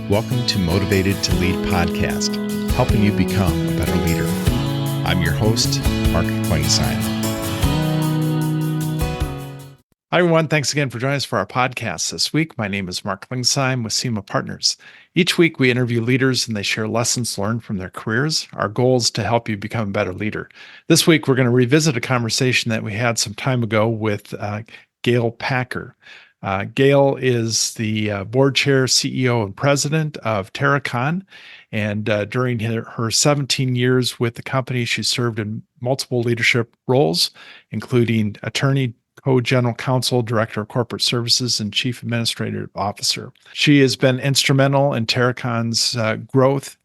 Welcome to Motivated to Lead podcast, helping you become a better leader. I'm your host, Mark Klingstein. Hi, everyone. Thanks again for joining us for our podcast this week. My name is Mark Klingstein with SEMA Partners. Each week, we interview leaders and they share lessons learned from their careers. Our goal is to help you become a better leader. This week, we're going to revisit a conversation that we had some time ago with Gayle Packer. Gayle is the board chair, CEO, and president of Terracon. And during her 17 years with the company, she served in multiple leadership roles, including attorney, co-general counsel, director of corporate services, and chief administrative officer. She has been instrumental in Terracon's growth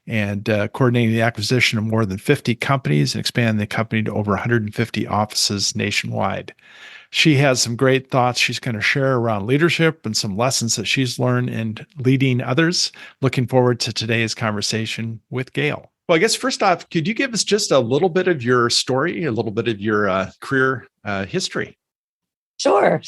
and coordinating the acquisition of more than 50 companies and expanding the company to over 150 offices nationwide. She has some great thoughts she's going to share around leadership and some lessons that she's learned in leading others. Looking forward to today's conversation with Gayle. Well, I guess first off, could you give us just a little bit of your story, a little bit of your career history? Sure.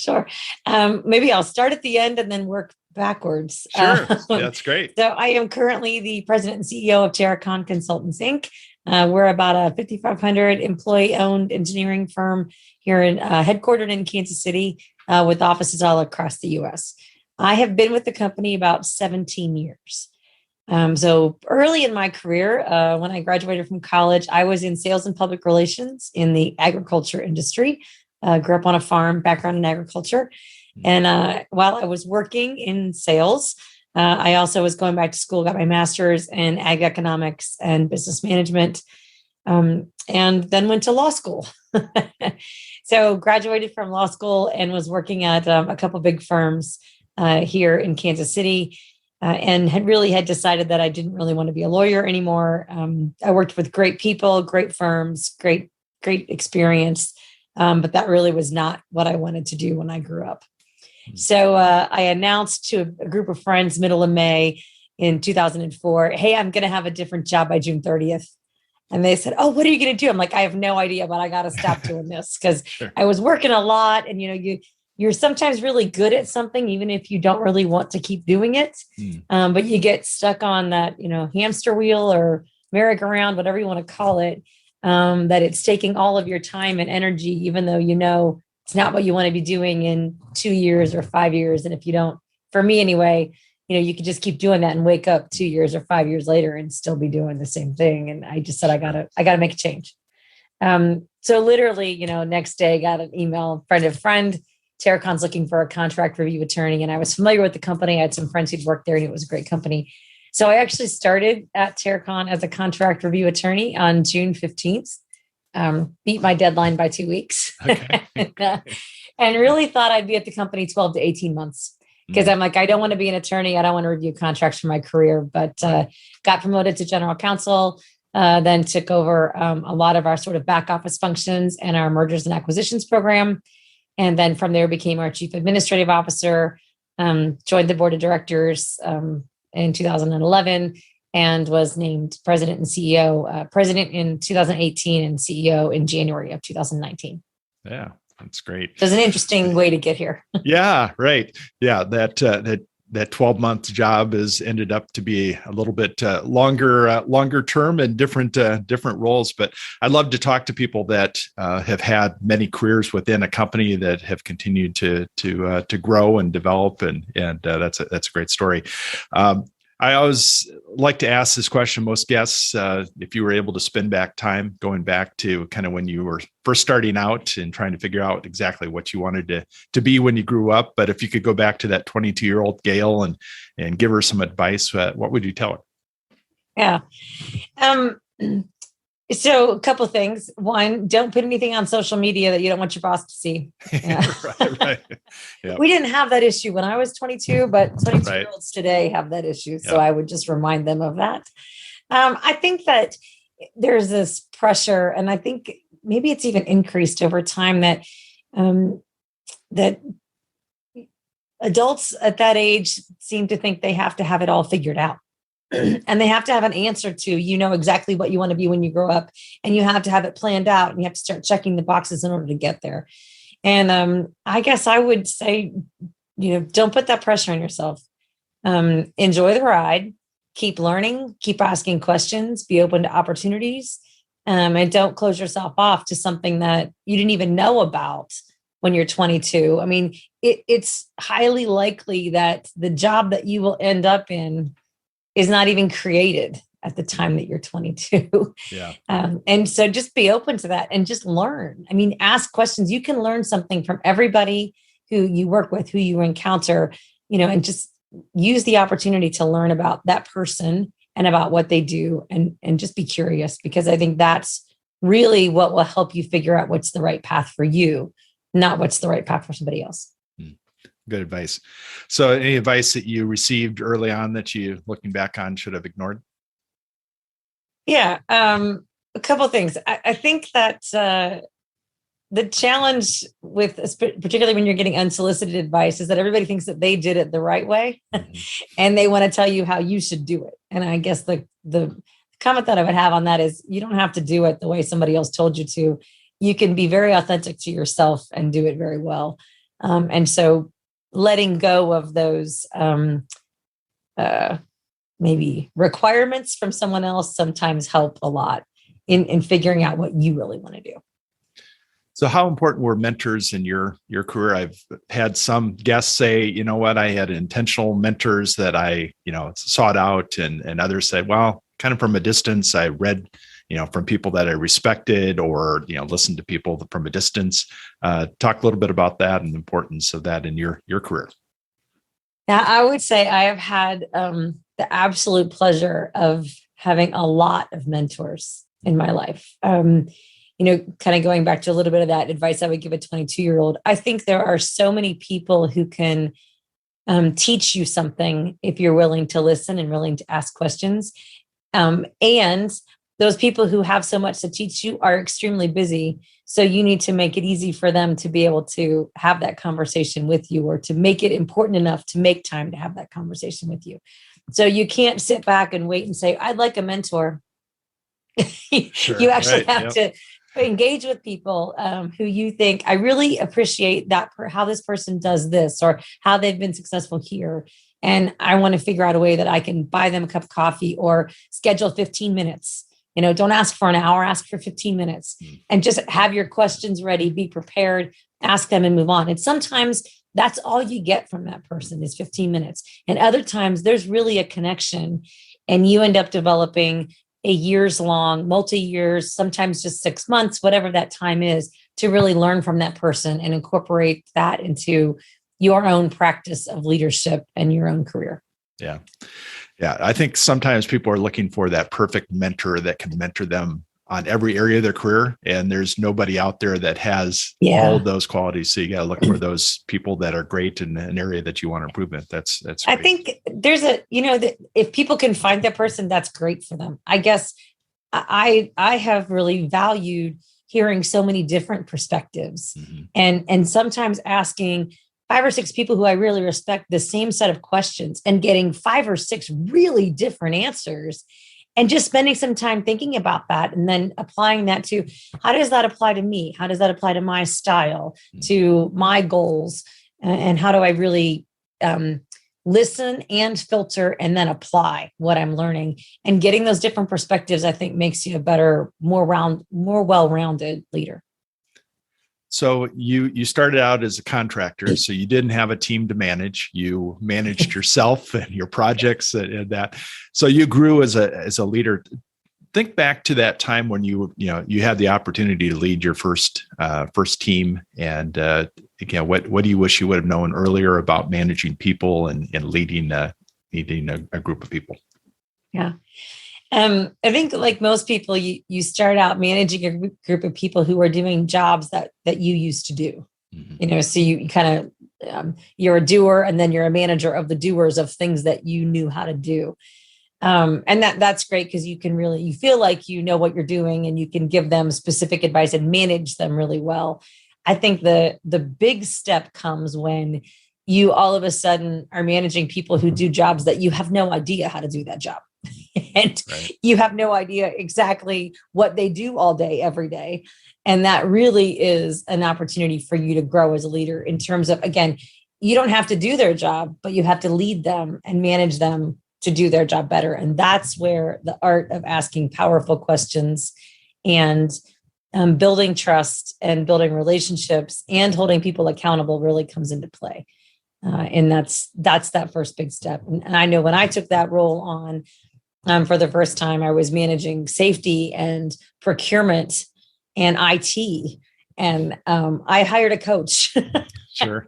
Maybe I'll start at the end and then work backwards. Sure. That's great. So I am currently the president and CEO of Terracon Consultants, Inc. We're about a 5,500 employee-owned engineering firm here headquartered in Kansas City with offices all across the U.S. I have been with the company about 17 years. So early in my career, when I graduated from college, I was in sales and public relations in the agriculture industry. Grew up on a farm, background in agriculture. And while I was working in sales, I also was going back to school, got my master's in ag economics and business management, and then went to law school. So graduated from law school and was working at a couple of big firms here in Kansas City, and had decided that I didn't really want to be a lawyer anymore. I worked with great people, great firms, great experience, but that really was not what I wanted to do when I grew up. So I announced to a group of friends middle of May in 2004, hey, I'm going to have a different job by June 30th. And they said, oh, what are you going to do? I'm like, I have no idea, but I got to stop doing this because sure. I was working a lot. And, you're sometimes really good at something, even if you don't really want to keep doing it. But you get stuck on that, hamster wheel or merry-go-round, whatever you want to call it, that it's taking all of your time and energy, even though it's not what you want to be doing in 2 years or 5 years. And if you don't, for me anyway, you could just keep doing that and wake up 2 years or 5 years later and still be doing the same thing. And I just said, I gotta make a change. So literally, next day, got an email, friend of friend, Terracon's looking for a contract review attorney. And I was familiar with the company. I had some friends who'd worked there and it was a great company. So I actually started at Terracon as a contract review attorney on June 15th. Beat my deadline by 2 weeks. Okay. and really thought I'd be at the company 12 to 18 months because I'm like, I don't want to be an attorney. I don't want to review contracts for my career, but got promoted to general counsel, then took over a lot of our sort of back office functions and our mergers and acquisitions program. And then from there became our chief administrative officer, joined the board of directors in 2011. And was named president and CEO, president in 2018 and CEO in January of 2019. Yeah, that's great. So it's an interesting way to get here. Yeah, right. Yeah, that 12-month job has ended up to be a little bit longer term and different roles. But I'd love to talk to people that have had many careers within a company that have continued to grow and develop, and that's a great story. I always like to ask this question, most guests, if you were able to spin back time, going back to kind of when you were first starting out and trying to figure out exactly what you wanted to be when you grew up. But if you could go back to that 22-year-old Gayle and give her some advice, what would you tell her? Yeah. So a couple of things. One, don't put anything on social media that you don't want your boss to see. Yeah. Right. Yeah. We didn't have that issue when I was 22, but 22-year-olds today have that issue. So I would just remind them of that. I think that there's this pressure, and I think maybe it's even increased over time that adults at that age seem to think they have to have it all figured out. And they have to have an answer to, exactly what you want to be when you grow up, and you have to have it planned out, and you have to start checking the boxes in order to get there. And I guess I would say, don't put that pressure on yourself. enjoy the ride, keep learning, keep asking questions, be open to opportunities, and don't close yourself off to something that you didn't even know about when you're 22. I mean, it's highly likely that the job that you will end up in is not even created at the time that you're 22. Yeah. And so just be open to that and just learn. I mean, ask questions. You can learn something from everybody who you work with, who you encounter, and just use the opportunity to learn about that person and about what they do, and just be curious, because I think that's really what will help you figure out what's the right path for you, not what's the right path for somebody else. Good advice. So any advice that you received early on that you, looking back on, should have ignored? Yeah. A couple of things. I think that the challenge with, particularly when you're getting unsolicited advice, is that everybody thinks that they did it the right way and they want to tell you how you should do it. And I guess the comment that I would have on that is, you don't have to do it the way somebody else told you to. You can be very authentic to yourself and do it very well. And so letting go of those maybe requirements from someone else sometimes help a lot in figuring out what you really want to do. So how important were mentors in your career? I've had some guests say, you know what, I had intentional mentors that I, sought out, and others said, well, kind of from a distance, I read, from people that I respected, or, listened to people from a distance. Talk a little bit about that and the importance of that in your career. Now, I would say I have had the absolute pleasure of having a lot of mentors in my life. Kind of going back to a little bit of that advice I would give a 22-year-old. I think there are so many people who can teach you something if you're willing to listen and willing to ask questions. And those people who have so much to teach you are extremely busy. So you need to make it easy for them to be able to have that conversation with you, or to make it important enough to make time to have that conversation with you. So you can't sit back and wait and say, I'd like a mentor. Sure, you actually right, have to engage with people who you think, I really appreciate that, how this person does this, or how they've been successful here. And I want to figure out a way that I can buy them a cup of coffee or schedule 15 minutes. Don't ask for an hour, ask for 15 minutes, and just have your questions ready, be prepared, ask them and move on. And sometimes that's all you get from that person is 15 minutes. And other times there's really a connection, and you end up developing a years long, multi-years, sometimes just 6 months, whatever that time is, to really learn from that person and incorporate that into your own practice of leadership and your own career. Yeah. Yeah. I think sometimes people are looking for that perfect mentor that can mentor them on every area of their career. And there's nobody out there that has all of those qualities. So you got to look for those people that are great in an area that you want to improve in. That's great. I think there's if people can find that person, that's great for them. I guess I have really valued hearing so many different perspectives, and sometimes asking 5 or 6 people who I really respect the same set of questions and getting 5 or 6 really different answers, and just spending some time thinking about that, and then applying that to, how does that apply to me? How does that apply to my style, to my goals? And how do I really listen and filter and then apply what I'm learning? And getting those different perspectives, I think, makes you a better, more well-rounded leader. So you started out as a contractor, so you didn't have a team to manage. You managed yourself and your projects and that. So you grew as a leader. Think back to that time when you had the opportunity to lead your first team, and again, what do you wish you would have known earlier about managing people and leading a group of people? Yeah. I think, like most people, you start out managing a group of people who are doing jobs that you used to do. So you kind of you're a doer, and then you're a manager of the doers of things that you knew how to do. And that's great, because you feel like you know what you're doing, and you can give them specific advice and manage them really well. I think the big step comes when you all of a sudden are managing people who do jobs that you have no idea how to do that job. And you have no idea exactly what they do all day, every day. And that really is an opportunity for you to grow as a leader, in terms of, again, you don't have to do their job, but you have to lead them and manage them to do their job better. And that's where the art of asking powerful questions and building trust and building relationships and holding people accountable really comes into play. And that's that first big step. And I know when I took that role on for the first time, I was managing safety and procurement and IT. And I hired a coach. Sure.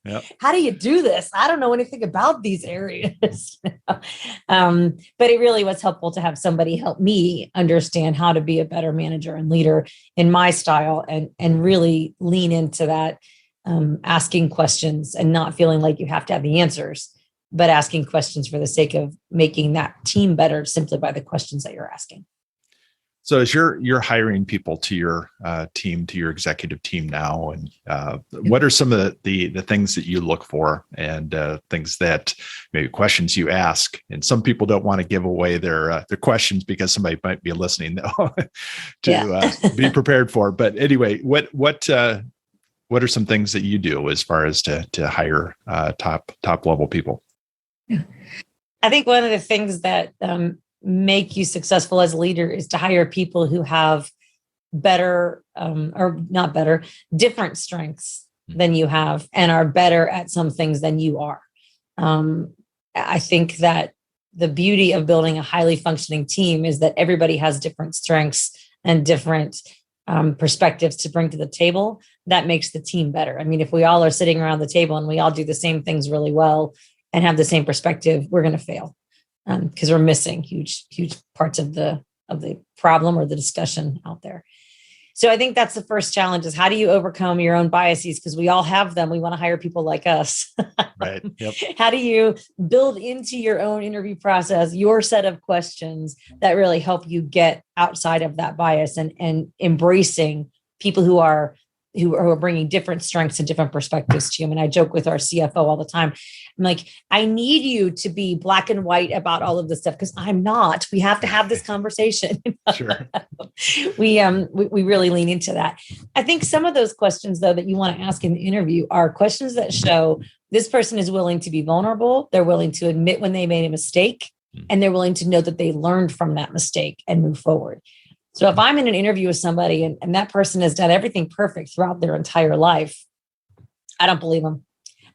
Yep. How do you do this? I don't know anything about these areas. But it really was helpful to have somebody help me understand how to be a better manager and leader in my style and really lean into that, asking questions and not feeling like you have to have the answers, but asking questions for the sake of making that team better simply by the questions that you're asking. So as you're hiring people to your team, to your executive team now, and what are some of the things that you look for and things that maybe questions you ask? And some people don't want to give away their questions because somebody might be listening to be prepared for. But anyway, what are some things that you do as far as to hire top level people? I think one of the things that make you successful as a leader is to hire people who have better or not better, different strengths than you have and are better at some things than you are. I think that the beauty of building a highly functioning team is that everybody has different strengths and different perspectives to bring to the table. That makes the team better. I mean, if we all are sitting around the table and we all do the same things really well and have the same perspective, we're going to fail. Because we're missing huge parts of the problem or the discussion out there. So I think that's the first challenge is how do you overcome your own biases? Because we all have them. We want to hire people like us. Right. Yep. How do you build into your own interview process your set of questions that really help you get outside of that bias and embracing people who are bringing different strengths and different perspectives to you. I mean, I joke with our CFO all the time. I'm like, I need you to be black and white about all of this stuff because I'm not. We have to have this conversation. Sure. We really lean into that. I think some of those questions, though, that you want to ask in the interview are questions that show this person is willing to be vulnerable. They're willing to admit when they made a mistake, and they're willing to know that they learned from that mistake and move forward. So if I'm in an interview with somebody and that person has done everything perfect throughout their entire life, I don't believe them.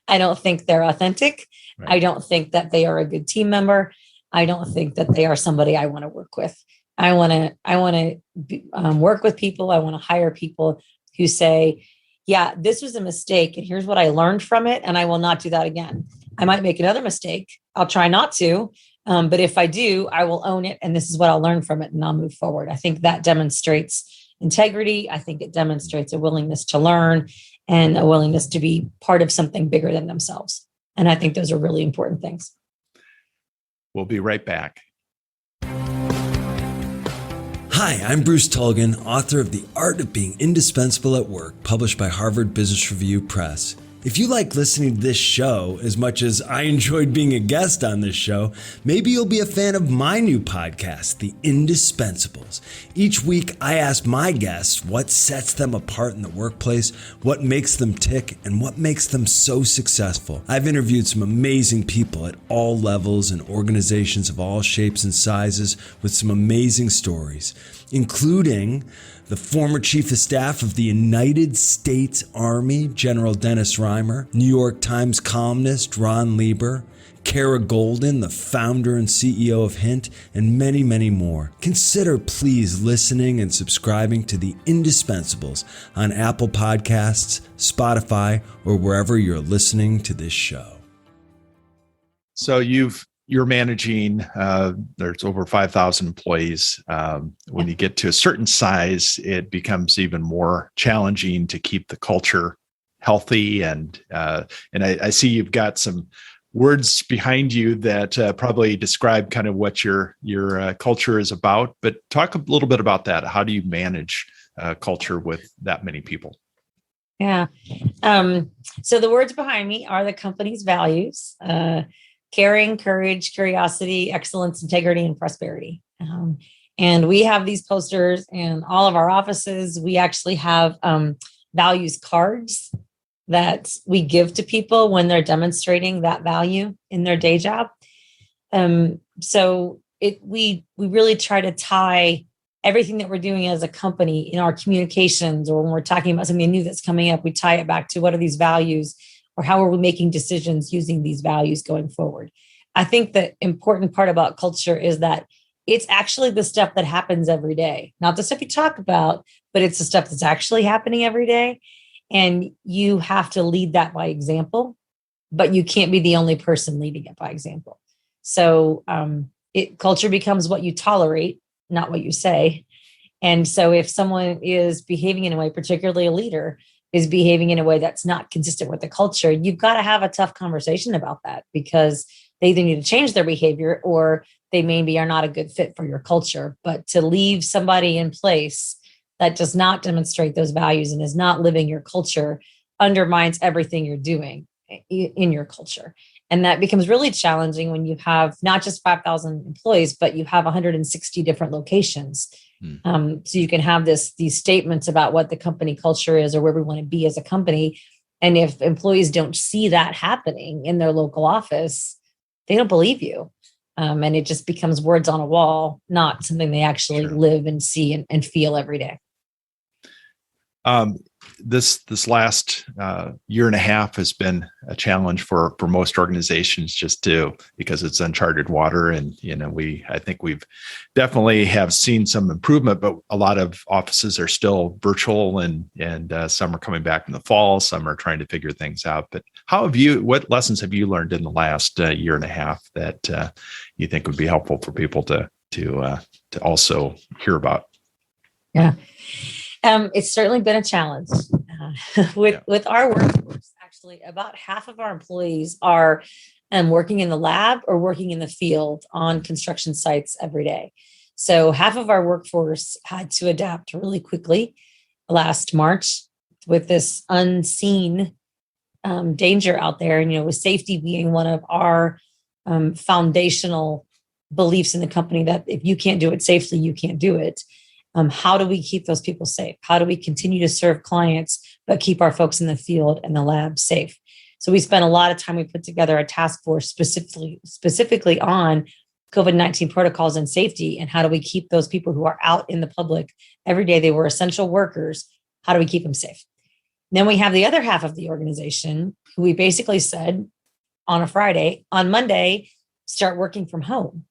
I don't think they're authentic. Right. I don't think that they are a good team member. I don't think that they are somebody I want to work with. I want to work with people. I want to hire people who say, yeah, this was a mistake and here's what I learned from it. And I will not do that again. I might make another mistake. I'll try not to. But if I do, I will own it. And this is what I'll learn from it and I'll move forward. I think that demonstrates integrity. I think it demonstrates a willingness to learn and a willingness to be part of something bigger than themselves. And I think those are really important things. We'll be right back. Hi, I'm Bruce Tulgan, author of The Art of Being Indispensable at Work, published by Harvard Business Review Press. If you like listening to this show as much as I enjoyed being a guest on this show, maybe you'll be a fan of my new podcast, The Indispensables. Each week, I ask my guests what sets them apart in the workplace, what makes them tick, and what makes them so successful. I've interviewed some amazing people at all levels and organizations of all shapes and sizes with some amazing stories, including the former Chief of Staff of the United States Army, General Dennis Reimer, New York Times columnist Ron Lieber, Kara Golden, the founder and CEO of Hint, and many, many more. Consider please listening and subscribing to The Indispensables on Apple Podcasts, Spotify, or wherever you're listening to this show. So you're managing, there's over 5,000 employees. When you get to a certain size, it becomes even more challenging to keep the culture healthy. And I see you've got some words behind you that probably describe kind of what your culture is about. But talk a little bit about that. How do you manage culture with that many people? Yeah. So the words behind me are the company's values. Caring, courage, curiosity, excellence, integrity, and prosperity. And we have these posters in all of our offices. We actually have values cards that we give to people when they're demonstrating that value in their day job. So we really try to tie everything that we're doing as a company in our communications, or when we're talking about something new that's coming up, we tie it back to what are these values, or how are we making decisions using these values going forward. I think the important part about culture is that it's actually the stuff that happens every day, not the stuff you talk about, but it's the stuff that's actually happening every day. And you have to lead that by example, but you can't be the only person leading it by example. So culture becomes what you tolerate, not what you say. And so if someone is behaving in a way, particularly a leader, is behaving in a way that's not consistent with the culture, you've got to have a tough conversation about that, because they either need to change their behavior or they maybe are not a good fit for your culture. But to leave somebody in place that does not demonstrate those values and is not living your culture undermines everything you're doing in your culture. And that becomes really challenging when you have not just 5,000 employees, but you have 160 different locations. So you can have these statements about what the company culture is or where we want to be as a company. And if employees don't see that happening in their local office, they don't believe you. And it just becomes words on a wall, not something they actually live and see and feel every day. This last year and a half has been a challenge for most organizations, because it's uncharted water. And, I think we've definitely have seen some improvement, but a lot of offices are still virtual, and some are coming back in the fall. Some are trying to figure things out. But what lessons have you learned in the last year and a half that you think would be helpful for people to also hear about? Yeah. It's certainly been a challenge with our workforce. Actually, about half of our employees are working in the lab or working in the field on construction sites every day. So half of our workforce had to adapt really quickly last March with this unseen danger out there. And, with safety being one of our foundational beliefs in the company, that if you can't do it safely, you can't do it. How do we keep those people safe? How do we continue to serve clients, but keep our folks in the field and the lab safe? So we spent a lot of time. We put together a task force specifically on COVID-19 protocols and safety, and how do we keep those people who are out in the public every day? They were essential workers. How do we keep them safe? And then we have the other half of the organization who we basically said on a Friday, on Monday, start working from home.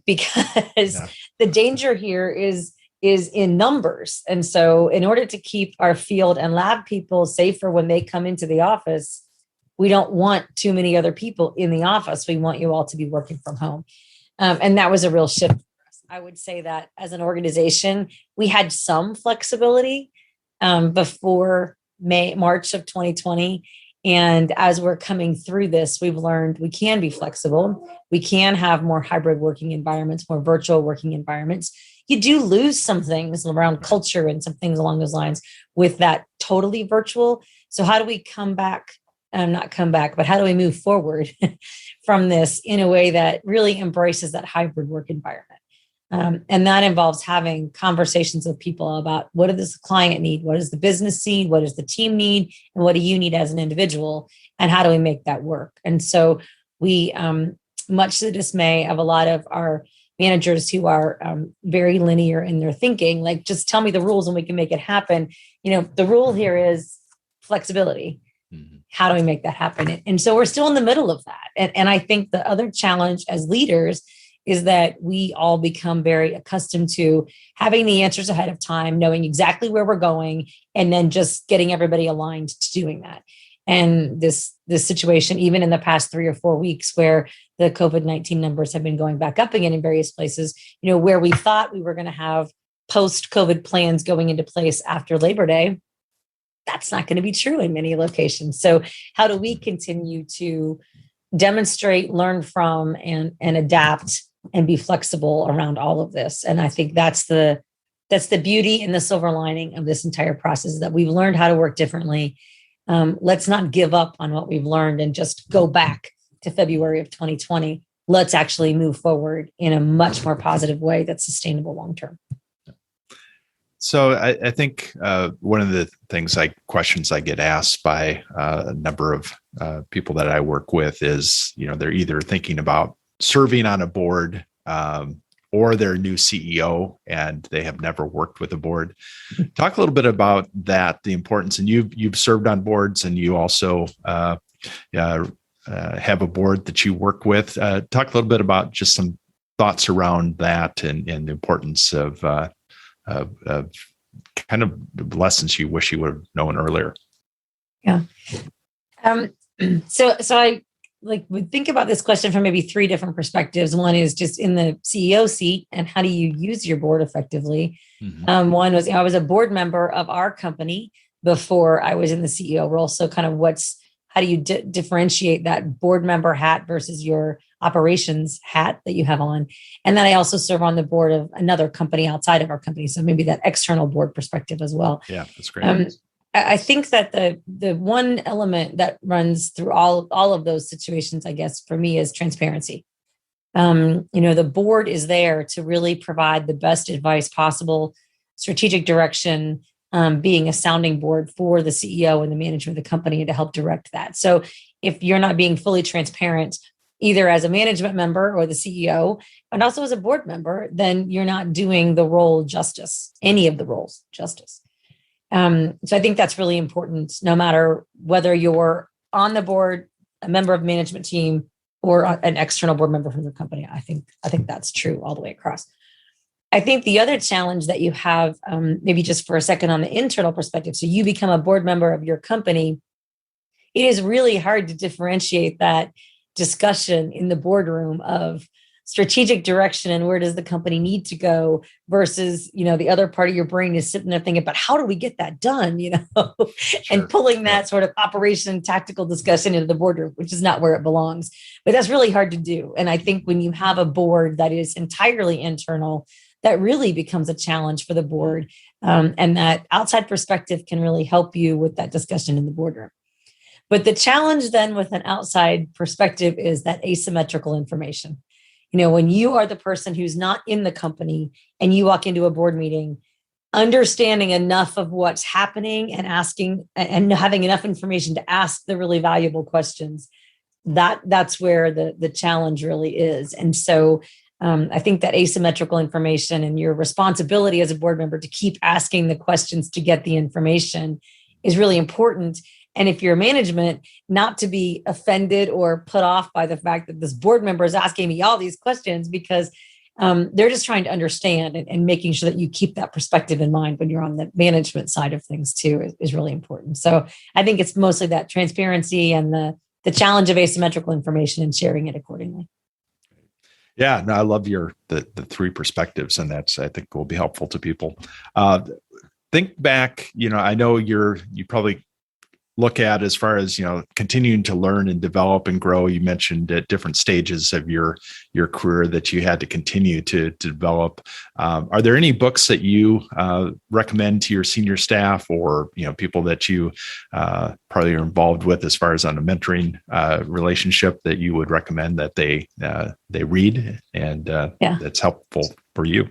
Because the danger here is in numbers. And so in order to keep our field and lab people safer when they come into the office, we don't want too many other people in the office. We want you all to be working from home. And that was a real shift for us. I would say that as an organization, we had some flexibility before March of 2020. And as we're coming through this, we've learned we can be flexible. We can have more hybrid working environments, more virtual working environments. You do lose some things around culture and some things along those lines with that totally virtual. So how do we not come back, but how do we move forward from this in a way that really embraces that hybrid work environment? And that involves having conversations with people about what does the client need? What does the business need? What does the team need? And what do you need as an individual? And how do we make that work? And so we, much to the dismay of a lot of our managers who are very linear in their thinking, like, just tell me the rules and we can make it happen. The rule here is flexibility. Mm-hmm. How do we make that happen? And so we're still in the middle of that. And I think the other challenge as leaders is that we all become very accustomed to having the answers ahead of time, knowing exactly where we're going, and then just getting everybody aligned to doing that. And this situation, even in the past 3 or 4 weeks, where the COVID-19 numbers have been going back up again in various places, where we thought we were going to have post-COVID plans going into place after Labor Day, that's not going to be true in many locations. So how do we continue to demonstrate, learn from, and adapt and be flexible around all of this? And I think that's the beauty and the silver lining of this entire process, is that we've learned how to work differently. Let's not give up on what we've learned and just go back to February of 2020. Let's actually move forward in a much more positive way that's sustainable long term. So I think one of the questions I get asked by a number of people that I work with is, they're either thinking about serving on a board or they're a new CEO and they have never worked with a board. Talk a little bit about that, the importance. And you've served on boards, and you also have a board that you work with. Talk a little bit about just some thoughts around that and the importance of kind of lessons you wish you would have known earlier. Yeah. So I would think about this question from maybe three different perspectives. One is just in the CEO seat, and how do you use your board effectively? Mm-hmm. One was, I was a board member of our company before I was in the CEO role. So kind of how do you differentiate that board member hat versus your operations hat that you have on? And then I also serve on the board of another company outside of our company. So maybe that external board perspective as well. Yeah, that's great. I think that the one element that runs through all of those situations, I guess, for me, is transparency. The board is there to really provide the best advice possible, strategic direction, being a sounding board for the CEO and the management of the company, and to help direct that. So if you're not being fully transparent, either as a management member or the CEO, and also as a board member, then you're not doing the role justice, any of the roles justice. So I think that's really important, no matter whether you're on the board, a member of management team, or an external board member from the company. I think that's true all the way across. I think the other challenge that you have, maybe just for a second on the internal perspective, so you become a board member of your company, it is really hard to differentiate that discussion in the boardroom of strategic direction and where does the company need to go versus, the other part of your brain is sitting there thinking about how do we get that done, Sure. And pulling that sort of operation tactical discussion into the boardroom, which is not where it belongs. But that's really hard to do. And I think when you have a board that is entirely internal, that really becomes a challenge for the board. And that outside perspective can really help you with that discussion in the boardroom. But the challenge then with an outside perspective is that asymmetrical information. When you are the person who's not in the company and you walk into a board meeting, understanding enough of what's happening and asking and having enough information to ask the really valuable questions, that's where the challenge really is. And so I think that asymmetrical information and your responsibility as a board member to keep asking the questions to get the information is really important. And if you're management, not to be offended or put off by the fact that this board member is asking me all these questions, because they're just trying to understand and making sure that you keep that perspective in mind when you're on the management side of things too is really important. So I think it's mostly that transparency and the challenge of asymmetrical information and sharing it accordingly. Yeah, no, I love the three perspectives, and that's, I think, will be helpful to people. Think back, I know you probably look at as far as, continuing to learn and develop and grow. You mentioned at different stages of your career that you had to continue to develop. Are there any books that you recommend to your senior staff or, people that you probably are involved with as far as on a mentoring relationship that you would recommend that they read and that's helpful for you?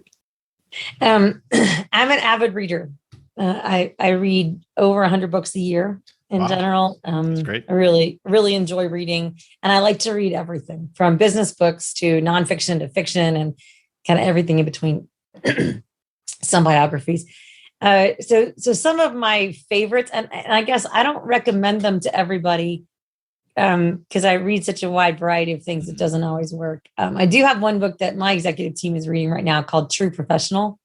I'm an avid reader. I read over 100 books a year. In general, That's great. I really, really enjoy reading, and I like to read everything from business books to nonfiction to fiction and kind of everything in between. Some biographies. So some of my favorites, and I guess I don't recommend them to everybody because I read such a wide variety of things. It doesn't always work. I do have one book that my executive team is reading right now called True Professional,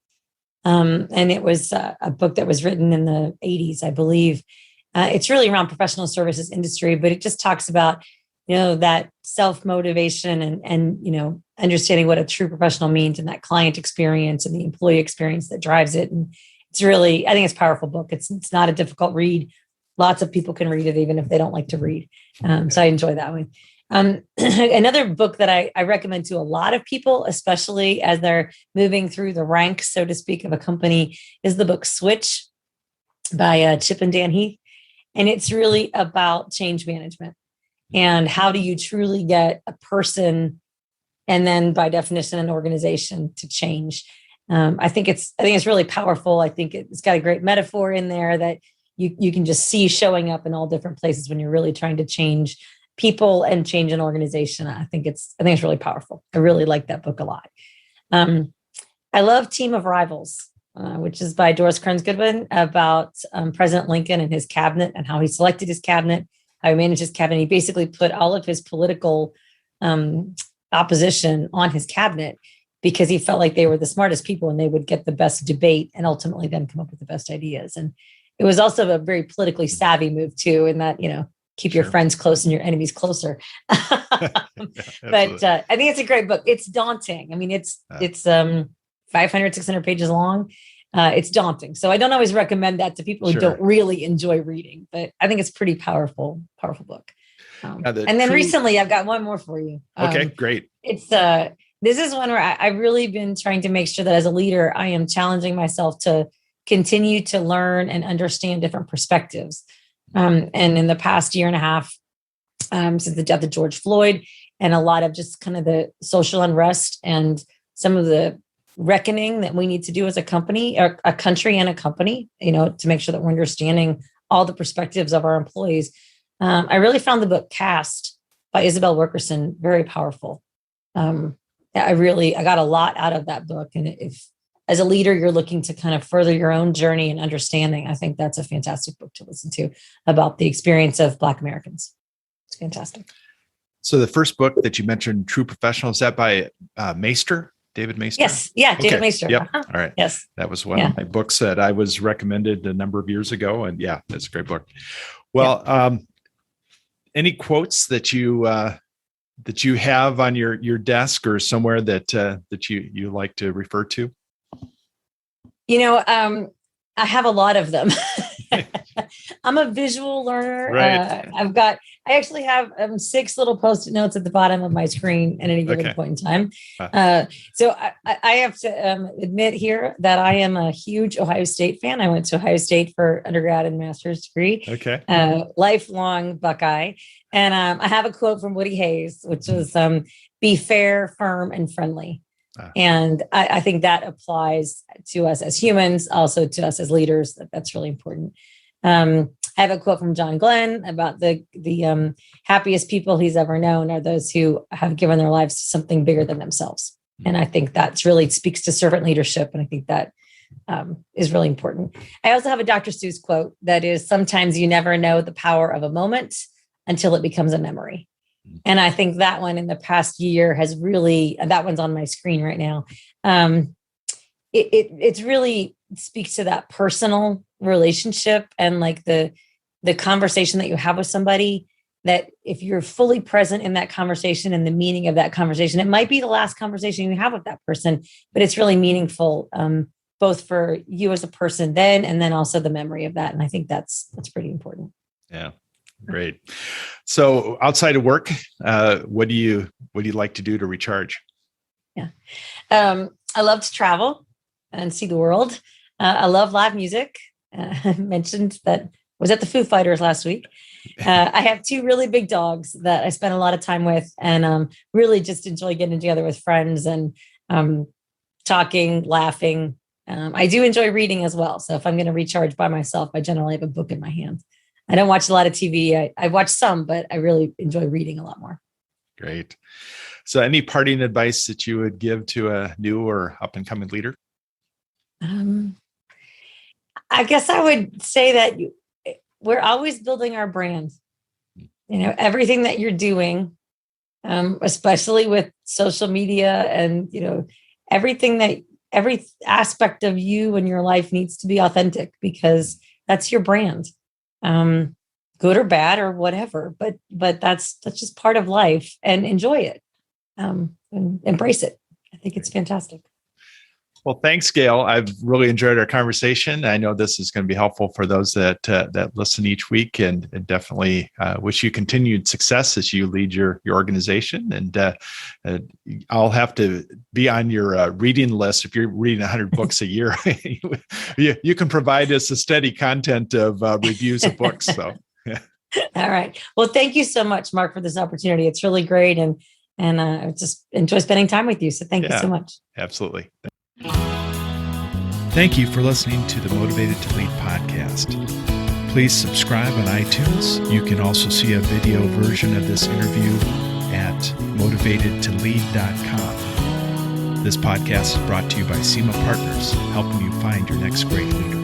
and it was a book that was written in the 80s, I believe. It's really around professional services industry, but it just talks about, that self-motivation and understanding what a true professional means and that client experience and the employee experience that drives it. And it's really, I think it's a powerful book. It's not a difficult read. Lots of people can read it, even if they don't like to read. So I enjoy that one. Another book that I recommend to a lot of people, especially as they're moving through the ranks, so to speak, of a company, is the book Switch by Chip and Dan Heath. And it's really about change management and how do you truly get a person and then by definition, an organization to change. I think it's really powerful. I think it's got a great metaphor in there that you can just see showing up in all different places when you're really trying to change people and change an organization. I think it's really powerful. I really like that book a lot. I love Team of Rivals, which is by Doris Kearns Goodwin, about President Lincoln and his cabinet and how he selected his cabinet, how he managed his cabinet. He basically put all of his political opposition on his cabinet because he felt like they were the smartest people and they would get the best debate and ultimately then come up with the best ideas. And it was also a very politically savvy move too, in that, keep your friends close and your enemies closer. But I think it's a great book. It's daunting. I mean, it's 500, 600 pages long. It's daunting. So I don't always recommend that to people who don't really enjoy reading, but I think it's pretty powerful book. And then recently I've got one more for you. Okay, great. It's this is one where I've really been trying to make sure that as a leader, I am challenging myself to continue to learn and understand different perspectives. And in the past year and a half, since the death of George Floyd and a lot of just kind of the social unrest and some of the reckoning that we need to do as a company, or a country and a company, to make sure that we're understanding all the perspectives of our employees. I really found the book Cast by Isabel Wilkerson very powerful. I got a lot out of that book. And if as a leader, you're looking to kind of further your own journey and understanding, I think that's a fantastic book to listen to about the experience of Black Americans. It's fantastic. So the first book that you mentioned, True Professional, is that by David Maister? Yes. Yeah. David Maister. Yep. All right. Yes. That was one of my books that I was recommended a number of years ago. And that's a great book. Well, any quotes that you have on your desk or somewhere that you like to refer to? I have a lot of them. I'm a visual learner. Right. I actually have 6 little Post-it notes at the bottom of my screen at any given point in time. So I have to admit here that I am a huge Ohio State fan. I went to Ohio State for undergrad and master's degree. Okay. Lifelong Buckeye. And I have a quote from Woody Hayes, which is be fair, firm, and friendly. And I think that applies to us as humans, also to us as leaders. That's really important. I have a quote from John Glenn about the happiest people he's ever known are those who have given their lives to something bigger than themselves. And I think that really speaks to servant leadership. And I think that is really important. I also have a Dr. Seuss quote that is, sometimes you never know the power of a moment until it becomes a memory. And I think that one in the past year has really, that one's on my screen right now. It's really speaks to that personal relationship and like the conversation that you have with somebody, that if you're fully present in that conversation and the meaning of that conversation, it might be the last conversation you have with that person, but it's really meaningful, both for you as a person then, and then also the memory of that. And I think that's pretty important. Yeah. Great. So outside of work, what do you like to do to recharge? Yeah. I love to travel and see the world. I love live music. I mentioned that I was at the Foo Fighters last week. I have 2 really big dogs that I spend a lot of time with, and really just enjoy getting together with friends and talking, laughing. I do enjoy reading as well. So if I'm going to recharge by myself, I generally have a book in my hand. I don't watch a lot of TV. I watch some, but I really enjoy reading a lot more. Great. So any parting advice that you would give to a new or up and coming leader? I guess I would say that we're always building our brand. Everything that you're doing, especially with social media and, every aspect of you and your life needs to be authentic, because that's your brand. Good or bad or whatever, but that's just part of life, and enjoy it, and embrace it. I think it's fantastic. Well, thanks, Gayle. I've really enjoyed our conversation. I know this is going to be helpful for those that listen each week, and definitely wish you continued success as you lead your organization. And I'll have to be on your reading list. If you're reading 100 books a year, you can provide us a steady content of reviews of books. So, yeah. All right. Well, thank you so much, Mark, for this opportunity. It's really great, and I just enjoy spending time with you. So thank you so much. Absolutely. Thank you for listening to the Motivated to Lead podcast. Please subscribe on iTunes. You can also see a video version of this interview at motivatedtolead.com. This podcast is brought to you by SEMA Partners, helping you find your next great leader.